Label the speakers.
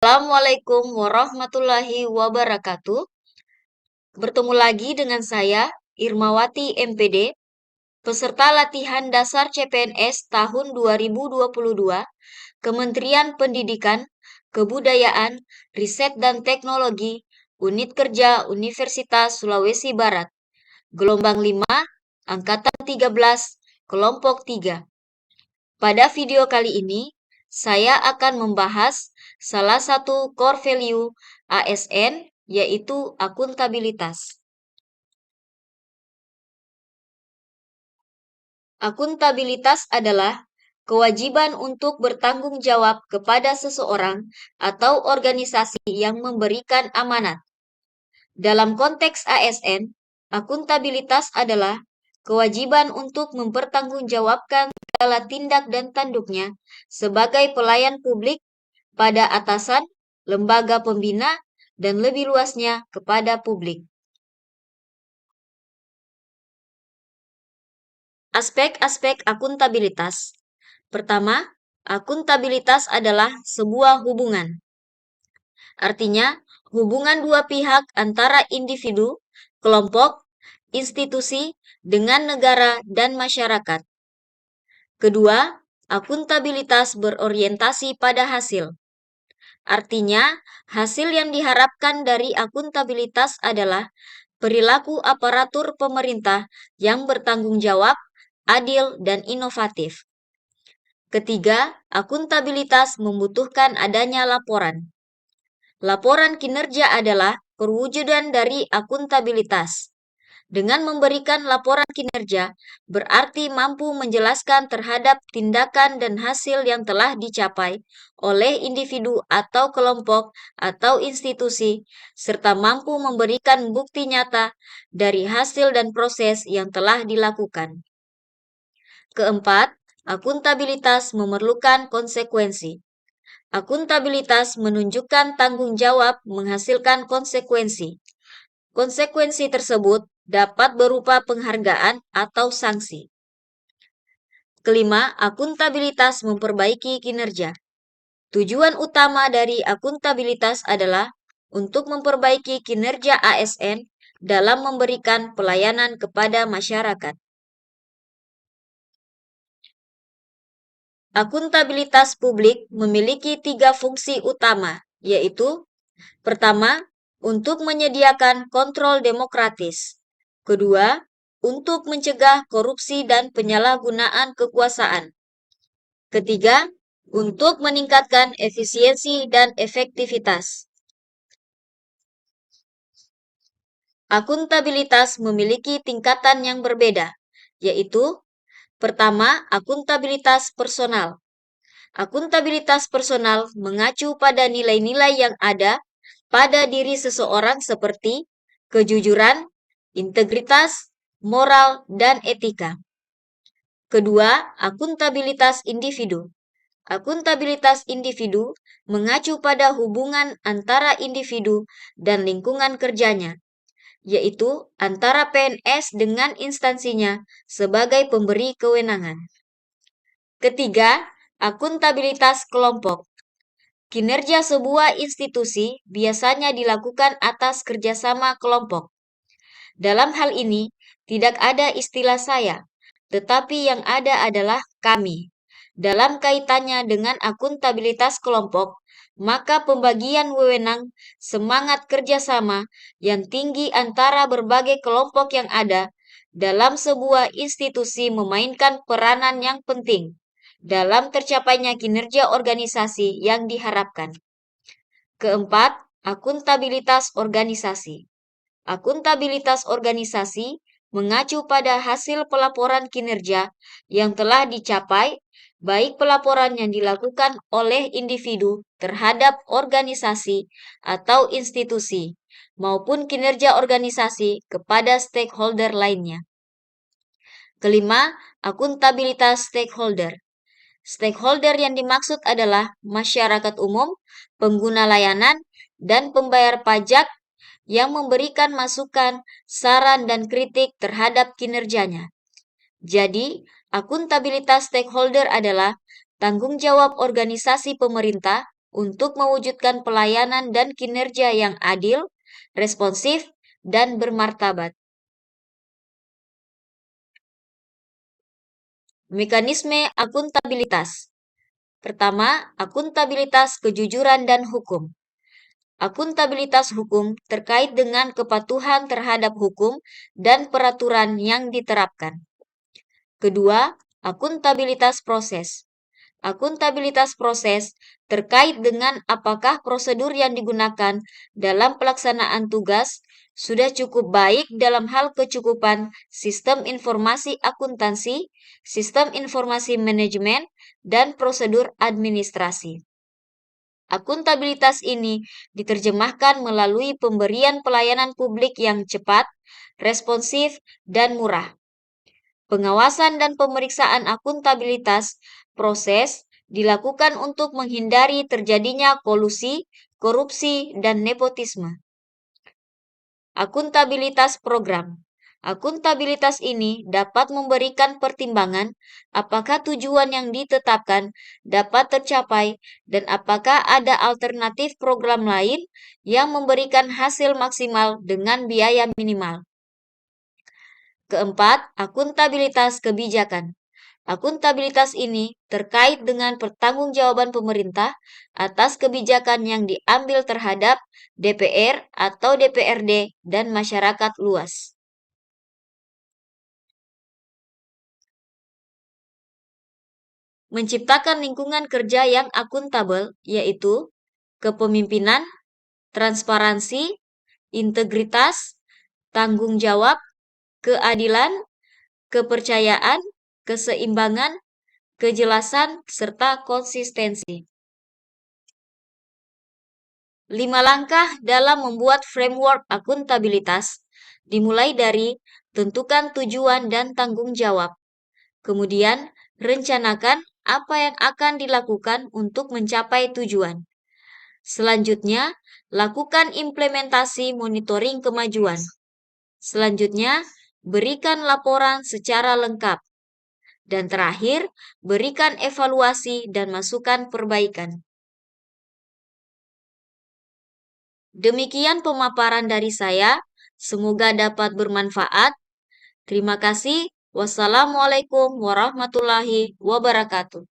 Speaker 1: Assalamualaikum warahmatullahi wabarakatuh. Bertemu lagi dengan saya, Irmawati MPD, peserta latihan dasar CPNS tahun 2022, Kementerian Pendidikan, Kebudayaan, Riset dan Teknologi, Unit Kerja Universitas Sulawesi Barat, gelombang 5, angkatan 13, kelompok 3. Pada video kali ini, saya akan membahas salah satu core value ASN, yaitu akuntabilitas. Akuntabilitas adalah kewajiban untuk bertanggung jawab kepada seseorang atau organisasi yang memberikan amanat. Dalam konteks ASN, akuntabilitas adalah kewajiban untuk mempertanggungjawabkan segala tindak dan tanduknya sebagai pelayan publik pada atasan, lembaga pembina, dan lebih luasnya kepada publik. Aspek-aspek akuntabilitas. Pertama, akuntabilitas adalah sebuah hubungan. Artinya, hubungan dua pihak antara individu, kelompok, institusi, dengan negara dan masyarakat. Kedua, akuntabilitas berorientasi pada hasil. Artinya, hasil yang diharapkan dari akuntabilitas adalah perilaku aparatur pemerintah yang bertanggung jawab, adil, dan inovatif. Ketiga, akuntabilitas membutuhkan adanya laporan. Laporan kinerja adalah perwujudan dari akuntabilitas. Dengan memberikan laporan kinerja, berarti mampu menjelaskan terhadap tindakan dan hasil yang telah dicapai oleh individu atau kelompok atau institusi, serta mampu memberikan bukti nyata dari hasil dan proses yang telah dilakukan. Keempat, akuntabilitas memerlukan konsekuensi. Akuntabilitas menunjukkan tanggung jawab menghasilkan konsekuensi. Konsekuensi tersebut dapat berupa penghargaan atau sanksi. Kelima, akuntabilitas memperbaiki kinerja. Tujuan utama dari akuntabilitas adalah untuk memperbaiki kinerja ASN dalam memberikan pelayanan kepada masyarakat. Akuntabilitas publik memiliki 3 fungsi utama, yaitu pertama, untuk menyediakan kontrol demokratis. Kedua, untuk mencegah korupsi dan penyalahgunaan kekuasaan. Ketiga, untuk meningkatkan efisiensi dan efektivitas. Akuntabilitas memiliki tingkatan yang berbeda, yaitu pertama, akuntabilitas personal. Akuntabilitas personal mengacu pada nilai-nilai yang ada pada diri seseorang seperti kejujuran, integritas, moral, dan etika. Kedua, akuntabilitas individu. Akuntabilitas individu mengacu pada hubungan antara individu dan lingkungan kerjanya, yaitu antara PNS dengan instansinya sebagai pemberi kewenangan. Ketiga, akuntabilitas kelompok. Kinerja sebuah institusi biasanya dilakukan atas kerjasama kelompok. Dalam hal ini, tidak ada istilah saya, tetapi yang ada adalah kami. Dalam kaitannya dengan akuntabilitas kelompok, maka pembagian wewenang, semangat kerjasama yang tinggi antara berbagai kelompok yang ada dalam sebuah institusi memainkan peranan yang penting dalam tercapainya kinerja organisasi yang diharapkan. Keempat, akuntabilitas organisasi. Akuntabilitas organisasi mengacu pada hasil pelaporan kinerja yang telah dicapai, baik pelaporan yang dilakukan oleh individu terhadap organisasi atau institusi, maupun kinerja organisasi kepada stakeholder lainnya. Kelima, akuntabilitas stakeholder. Stakeholder yang dimaksud adalah masyarakat umum, pengguna layanan, dan pembayar pajak yang memberikan masukan, saran, dan kritik terhadap kinerjanya. Jadi, akuntabilitas stakeholder adalah tanggung jawab organisasi pemerintah untuk mewujudkan pelayanan dan kinerja yang adil, responsif, dan bermartabat. Mekanisme akuntabilitas. Pertama, akuntabilitas kejujuran dan hukum. Akuntabilitas hukum terkait dengan kepatuhan terhadap hukum dan peraturan yang diterapkan. Kedua, akuntabilitas proses. Akuntabilitas proses terkait dengan apakah prosedur yang digunakan dalam pelaksanaan tugas sudah cukup baik dalam hal kecukupan sistem informasi akuntansi, sistem informasi manajemen, dan prosedur administrasi. Akuntabilitas ini diterjemahkan melalui pemberian pelayanan publik yang cepat, responsif, dan murah. Pengawasan dan pemeriksaan akuntabilitas proses dilakukan untuk menghindari terjadinya kolusi, korupsi, dan nepotisme. Akuntabilitas program. Akuntabilitas ini dapat memberikan pertimbangan apakah tujuan yang ditetapkan dapat tercapai dan apakah ada alternatif program lain yang memberikan hasil maksimal dengan biaya minimal. Keempat, akuntabilitas kebijakan. Akuntabilitas ini terkait dengan pertanggungjawaban pemerintah atas kebijakan yang diambil terhadap DPR atau DPRD dan masyarakat luas. Menciptakan lingkungan kerja yang akuntabel, yaitu kepemimpinan, transparansi, integritas, tanggung jawab, keadilan, kepercayaan, keseimbangan, kejelasan, serta konsistensi. 5 langkah dalam membuat framework akuntabilitas dimulai dari tentukan tujuan dan tanggung jawab. Kemudian, rencanakan apa yang akan dilakukan untuk mencapai tujuan. Selanjutnya, lakukan implementasi monitoring kemajuan. Selanjutnya, berikan laporan secara lengkap. Dan terakhir, berikan evaluasi dan masukan perbaikan. Demikian pemaparan dari saya. Semoga dapat bermanfaat. Terima kasih. Wassalamualaikum warahmatullahi wabarakatuh.